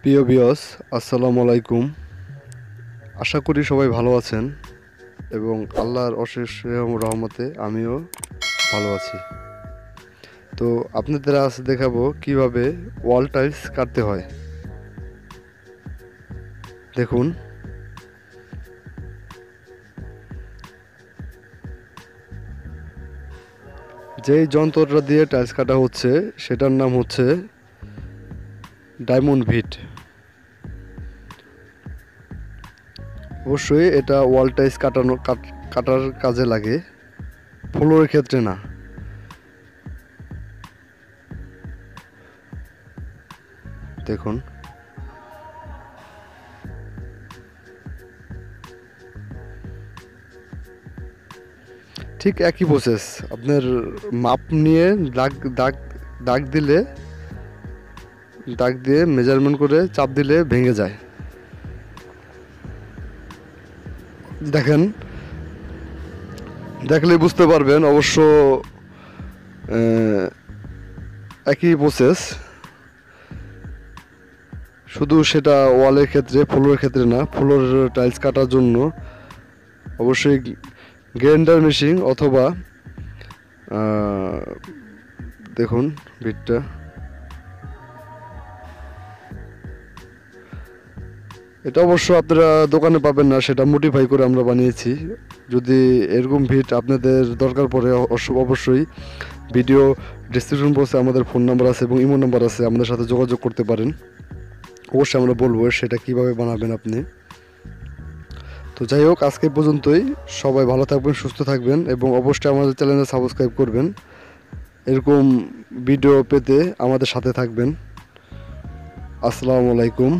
প্রিয় ভিউয়ার্স, আসসালামু আলাইকুম। আশা করি সবাই ভালো আছেন এবং আল্লাহর অশেষ রহমতে আমিও ভালো আছি। তো আপনাদের আজ দেখাবো কিভাবে ওয়াল টাইলস কাটতে হয়। দেখুন, যেই যন্ত্রটা দিয়ে টাইলস কাটা হচ্ছে সেটার নাম হচ্ছে ডায়মন্ড ভিট। অবশ্যই এটা ওয়াল টাইলস কাটার কাজে লাগে, ফ্লোরের ক্ষেত্রে না। দেখুন, ঠিক একই প্রসেস। আপনার মাপ নিয়ে দাগ দিয়ে মেজারমেন্ট করে চাপ দিলে ভেঙে যায়। দেখলে বুঝতে পারবেন। অবশ্য একই প্রসেস, শুধু সেটা ওয়ালের ক্ষেত্রে, ফ্লোরের ক্ষেত্রে না। ফ্লোর টাইলস কাটার জন্য অবশ্যই গ্রাইন্ডার মেশিন অথবা দেখুন ভিটটা, এটা অবশ্য আপনারা দোকানে পাবেন না, সেটা মডিফাই করে আমরা বানিয়েছি। যদি এরকম ভিট আপনাদের দরকার পড়ে অবশ্যই ভিডিও ডিসক্রিপশন বক্সে আমাদের ফোন নাম্বার আছে এবং ইমো নাম্বার আছে, আমাদের সাথে যোগাযোগ করতে পারেন। অবশ্যই আমরা বলবো সেটা কিভাবে বানাবেন আপনি। তো যাই হোক, আজকে পর্যন্তই। সবাই ভালো থাকবেন, সুস্থ থাকবেন এবং অবশ্যই আমাদের চ্যানেলে সাবস্ক্রাইব করবেন। এরকম ভিডিও পেতে আমাদের সাথে থাকবেন। আসসালামু আলাইকুম।